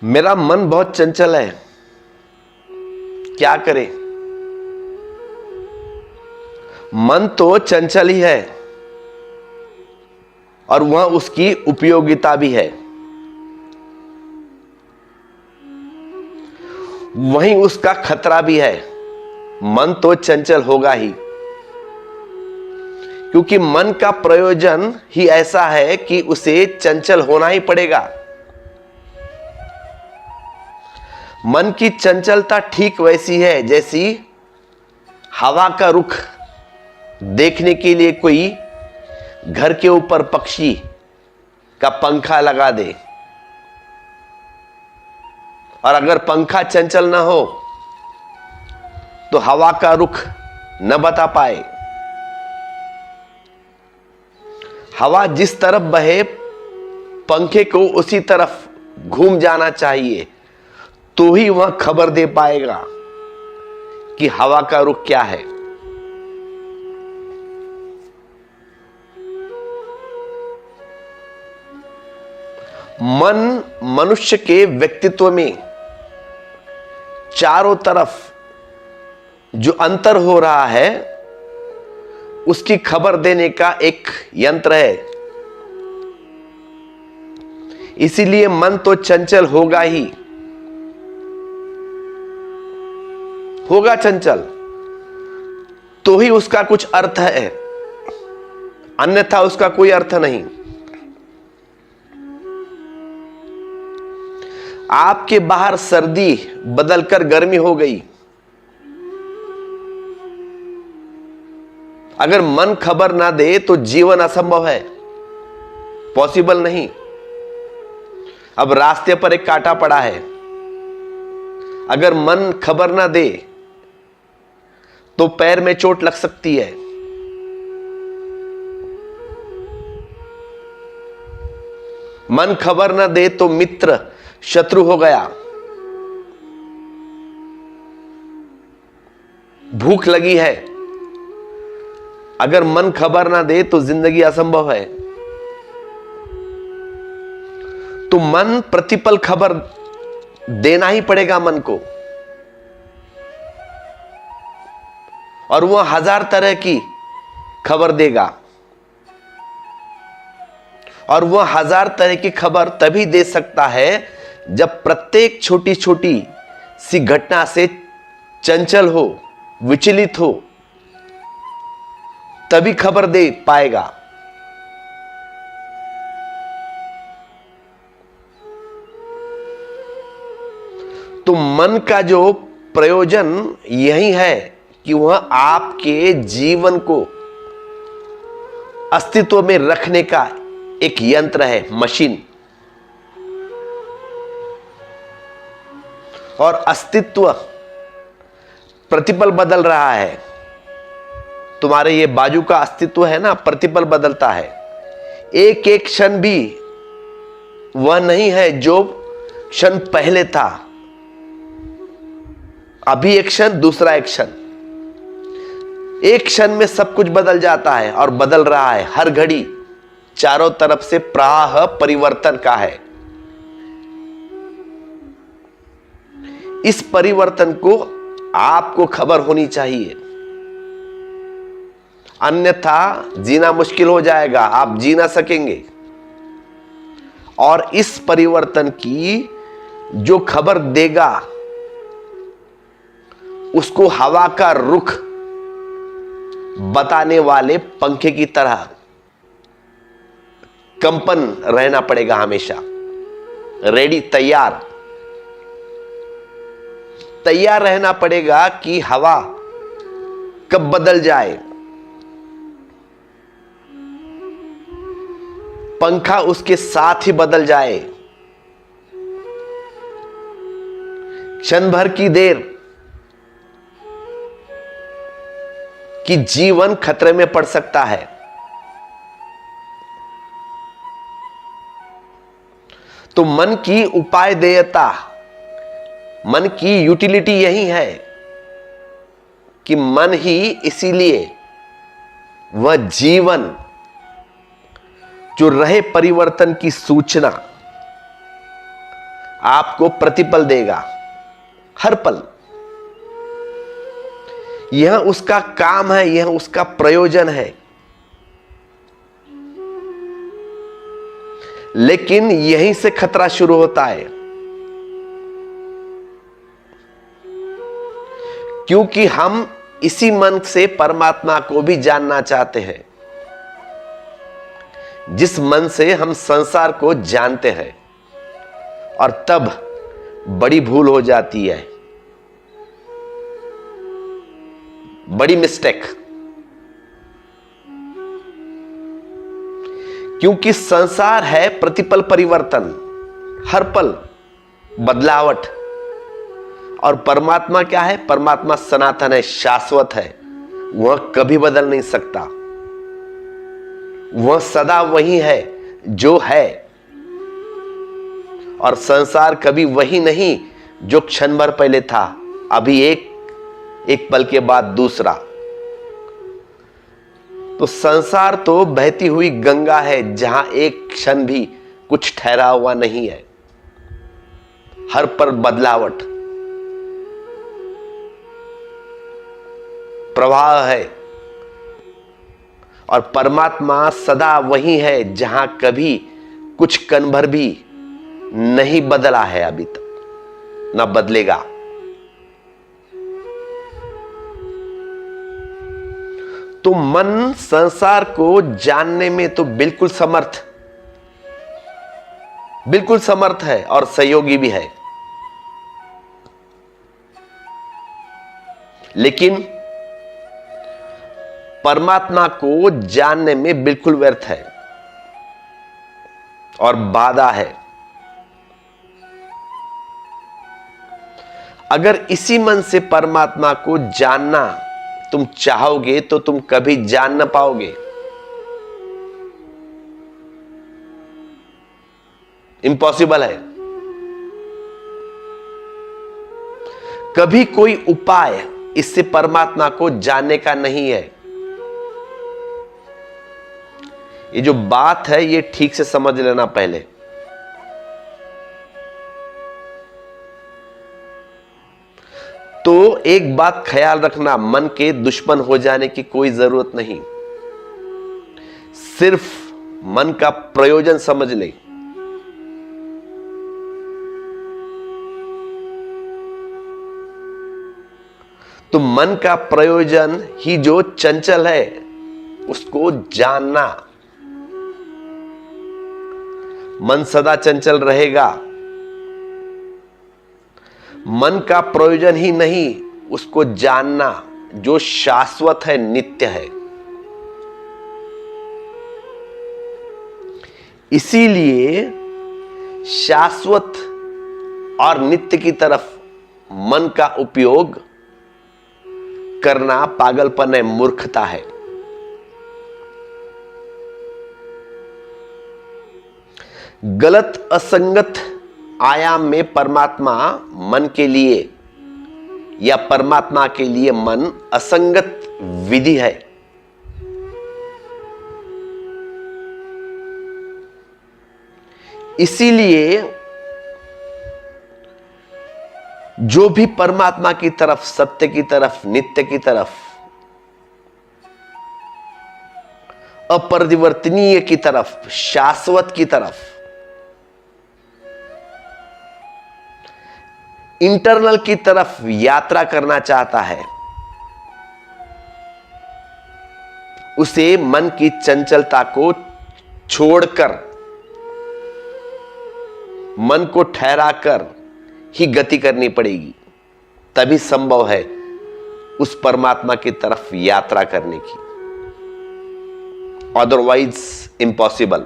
मेरा मन बहुत चंचल है, क्या करे। मन तो चंचल ही है और वह उसकी उपयोगिता भी है, वहीं उसका खतरा भी है। मन तो चंचल होगा ही, क्योंकि मन का प्रयोजन ही ऐसा है कि उसे चंचल होना ही पड़ेगा। मन की चंचलता ठीक वैसी है जैसी हवा का रुख देखने के लिए कोई घर के ऊपर पक्षी का पंखा लगा दे, और अगर पंखा चंचल ना हो तो हवा का रुख न बता पाए। हवा जिस तरफ बहे पंखे को उसी तरफ घूम जाना चाहिए, तो ही वह खबर दे पाएगा कि हवा का रुख क्या है। मन मनुष्य के व्यक्तित्व में चारों तरफ जो अंतर हो रहा है उसकी खबर देने का एक यंत्र है। इसीलिए मन तो चंचल होगा ही, होगा चंचल, तो ही उसका कुछ अर्थ है, अन्यथा उसका कोई अर्थ नहीं। आपके बाहर सर्दी बदलकर गर्मी हो गई, अगर मन खबर ना दे तो जीवन असंभव है, पॉसिबल नहीं। अब रास्ते पर एक कांटा पड़ा है, अगर मन खबर ना दे तो पैर में चोट लग सकती है। मन खबर ना दे तो मित्र शत्रु हो गया। भूख लगी है, अगर मन खबर ना दे तो जिंदगी असंभव है। तो मन प्रतिपल खबर देना ही पड़ेगा मन को, और वह 1000 तरह की खबर देगा, और वह 1000 तरह की खबर तभी दे सकता है जब प्रत्येक छोटी छोटी सी घटना से चंचल हो, विचलित हो, तभी खबर दे पाएगा। तो मन का जो प्रयोजन यही है कि वह आपके जीवन को अस्तित्व में रखने का एक यंत्र है, मशीन। और अस्तित्व प्रतिपल बदल रहा है। तुम्हारे ये बाजू का अस्तित्व है ना, प्रतिपल बदलता है। एक एक क्षण भी वह नहीं है जो क्षण पहले था। अभी एक क्षण, दूसरा एक क्षण, एक क्षण में सब कुछ बदल जाता है और बदल रहा है। हर घड़ी चारों तरफ से प्रवाह परिवर्तन का है। इस परिवर्तन को आपको खबर होनी चाहिए, अन्यथा जीना मुश्किल हो जाएगा, आप जी ना सकेंगे। और इस परिवर्तन की जो खबर देगा उसको हवा का रुख बताने वाले पंखे की तरह कंपन रहना पड़ेगा, हमेशा रेडी, तैयार रहना पड़ेगा कि हवा कब बदल जाए। पंखा उसके साथ ही बदल जाए। क्षण भर की देर कि जीवन खतरे में पड़ सकता है। तो मन की उपायदेयता, मन की यूटिलिटी यही है कि मन ही इसीलिए वह जीवन जो रहे परिवर्तन की सूचना आपको प्रतिपल देगा हर पल। यह उसका काम है, यह उसका प्रयोजन है। लेकिन यहीं से खतरा शुरू होता है, क्योंकि हम इसी मन से परमात्मा को भी जानना चाहते हैं, जिस मन से हम संसार को जानते हैं। और तब बड़ी भूल हो जाती है, बड़ी मिस्टेक। क्योंकि संसार है प्रतिपल परिवर्तन, हर पल बदलावट। और परमात्मा क्या है? परमात्मा सनातन है, शाश्वत है, वह कभी बदल नहीं सकता। वह सदा वही है जो है। और संसार कभी वही नहीं जो क्षण भर पहले था, अभी एक पल के बाद दूसरा। तो संसार तो बहती हुई गंगा है, जहां एक क्षण भी कुछ ठहरा हुआ नहीं है, हर पल बदलावट, प्रवाह है। और परमात्मा सदा वही है, जहां कभी कुछ कण भर भी नहीं बदला है, अभी तक ना बदलेगा। तो मन संसार को जानने में तो बिल्कुल समर्थ है और सहयोगी भी है। लेकिन परमात्मा को जानने में बिल्कुल व्यर्थ है और बाधा है। अगर इसी मन से परमात्मा को जानना तुम चाहोगे तो तुम कभी जान ना पाओगे। इम्पॉसिबल है। कभी कोई उपाय इससे परमात्मा को जानने का नहीं है। ये जो बात है ये ठीक से समझ लेना पहले। तो एक बात ख्याल रखना, मन के दुश्मन हो जाने की कोई जरूरत नहीं। सिर्फ मन का प्रयोजन समझ ले। तो मन का प्रयोजन ही जो चंचल है उसको जानना। मन सदा चंचल रहेगा। मन का प्रयोजन ही नहीं उसको जानना जो शाश्वत है, नित्य है। इसीलिए शाश्वत और नित्य की तरफ मन का उपयोग करना पागलपन है, मूर्खता है। गलत असंगत आयाम में परमात्मा मन के लिए या परमात्मा के लिए मन असंगत विधि है। इसीलिए जो भी परमात्मा की तरफ, सत्य की तरफ, नित्य की तरफ, अपरिवर्तनीय की तरफ, शाश्वत की तरफ, इंटरनल की तरफ यात्रा करना चाहता है, उसे मन की चंचलता को छोड़कर, मन को ठहराकर ही गति करनी पड़ेगी। तभी संभव है उस परमात्मा की तरफ यात्रा करने की, अदरवाइज इम्पॉसिबल।